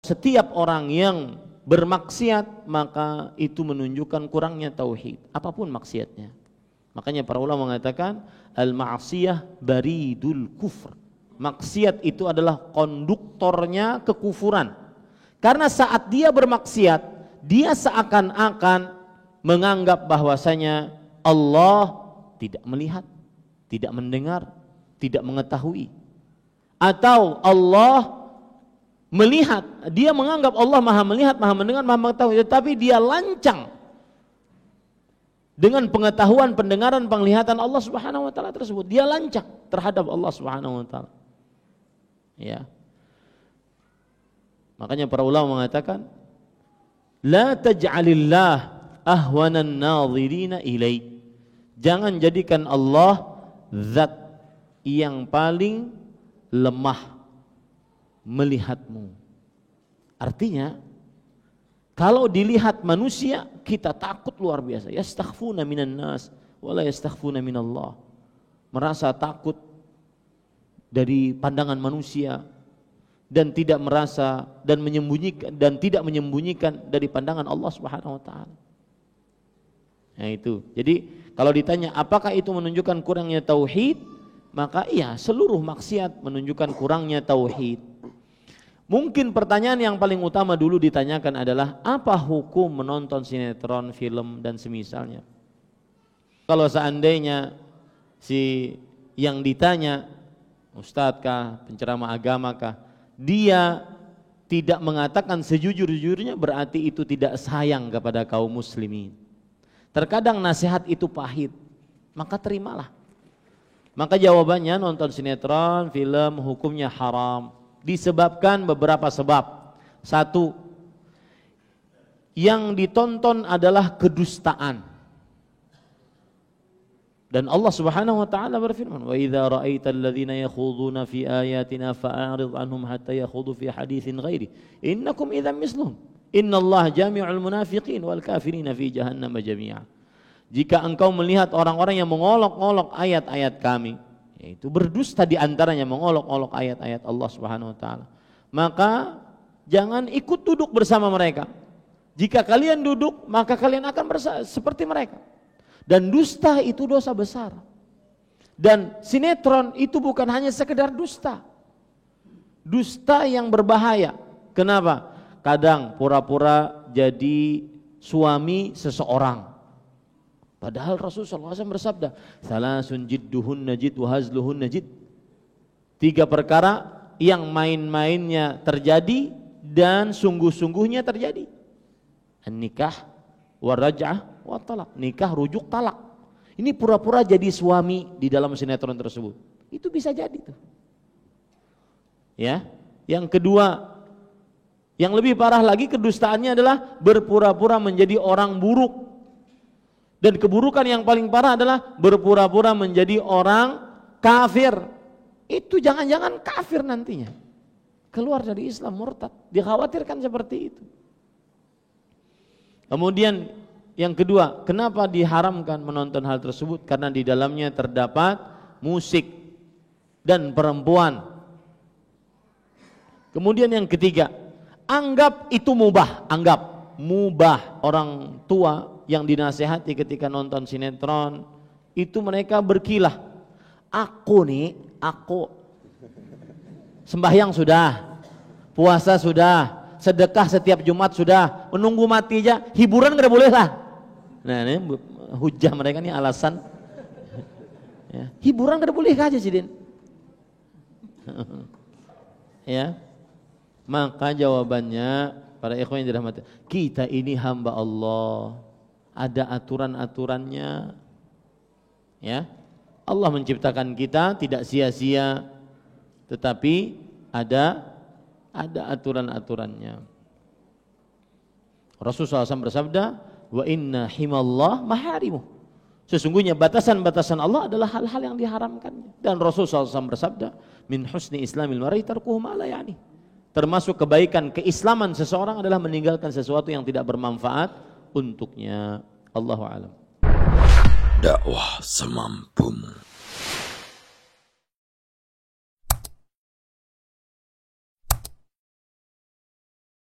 Setiap orang yang bermaksiat maka itu menunjukkan kurangnya tauhid, apapun maksiatnya. Makanya para ulama mengatakan al-ma'siyah baridul kufr. Maksiat itu adalah konduktornya kekufuran. Karena saat dia bermaksiat, dia seakan-akan menganggap bahwasanya Allah tidak melihat, tidak mendengar, tidak mengetahui. Atau Allah melihat, dia menganggap Allah maha melihat, maha mendengar, maha mengetahui, tetapi dia lancang dengan pengetahuan, pendengaran, penglihatan Allah Subhanahu wa taala tersebut. Dia lancang terhadap Allah Subhanahu wa taala. Ya. Makanya para ulama mengatakan la taj'alillah ahwanan nadhirina ilaih. Jangan jadikan Allah zat yang paling lemah melihatmu. Artinya kalau dilihat manusia kita takut luar biasa. Yastakhfuna minan nas wala yastakhfuna minallah. Merasa takut dari pandangan manusia dan tidak merasa dan menyembunyikan dan tidak menyembunyikan dari pandangan Allah Subhanahu wa taala. Nah itu. Jadi kalau ditanya apakah itu menunjukkan kurangnya tauhid, maka iya, seluruh maksiat menunjukkan kurangnya tauhid. Mungkin pertanyaan yang paling utama dulu ditanyakan adalah apa hukum menonton sinetron, film dan semisalnya. Kalau seandainya si yang ditanya ustadz kah, penceramah agama kah, dia tidak mengatakan sejujur-jujurnya, berarti itu tidak sayang kepada kaum muslimin. Terkadang nasihat itu pahit, maka terimalah. Maka jawabannya nonton sinetron, film hukumnya haram. Disebabkan beberapa sebab. Satu, yang ditonton adalah kedustaan. Dan Allah Subhanahu wa taala berfirman, "Wa idza ra'aital ladzina yakhuduna fi ayatina fa'arid 'anhum hatta yakhudu fi haditsin ghairi. Innakum idzan mislum. Innallaha jami'ul munafiqin wal kafirina fi jahannam jami'a." Jika engkau melihat orang-orang yang mengolok-olok ayat-ayat kami, yaitu berdusta di antaranya, mengolok-olok ayat-ayat Allah Subhanahu wa taala, maka jangan ikut duduk bersama mereka. Jika kalian duduk, maka kalian akan seperti mereka. Dan dusta itu dosa besar. Dan sinetron itu bukan hanya sekedar dusta. Dusta yang berbahaya. Kenapa? Kadang pura-pura jadi suami seseorang. Padahal Rasulullah SAW bersabda, "Salasun jidduhun najid wa hazluhun najid." 3 perkara yang main-mainnya terjadi dan sungguh-sungguhnya terjadi. An-nikah, waraj'ah, wa talaq. Nikah, rujuk, talak. Ini pura-pura jadi suami di dalam sinetron tersebut. Itu bisa jadi tuh. Ya. Yang kedua, yang lebih parah lagi kedustaannya adalah berpura-pura menjadi orang buruk. Dan keburukan yang paling parah adalah berpura-pura menjadi orang kafir. Itu jangan-jangan kafir nantinya. Keluar dari Islam, murtad. Dikhawatirkan seperti itu. Kemudian yang kedua, kenapa diharamkan menonton hal tersebut? Karena di dalamnya terdapat musik dan perempuan. Kemudian yang ketiga, anggap itu mubah. Anggap mubah. Orang tua yang dinasehati ketika nonton sinetron itu mereka berkilah, aku sembahyang sudah, puasa sudah, sedekah setiap Jumat sudah, menunggu mati aja, hiburan nggak boleh lah. Nah ini hujah mereka nih, alasan ya, hiburan nggak boleh aja sih Din. Ya, maka jawabannya para ikhwan yang dirahmati, kita ini hamba Allah. Ada aturan-aturannya. Ya. Allah menciptakan kita tidak sia-sia, tetapi ada aturan-aturannya. Rasulullah SAW bersabda, "Wa inna himallah maharimuh." Sesungguhnya batasan-batasan Allah adalah hal-hal yang diharamkan. Dan Rasulullah SAW bersabda, "Min husni islamil mar'i tarkuhu ma la ya'ni." Termasuk kebaikan keislaman seseorang adalah meninggalkan sesuatu yang tidak bermanfaat untuknya. Allahu a'lam. Dakwah semampumu.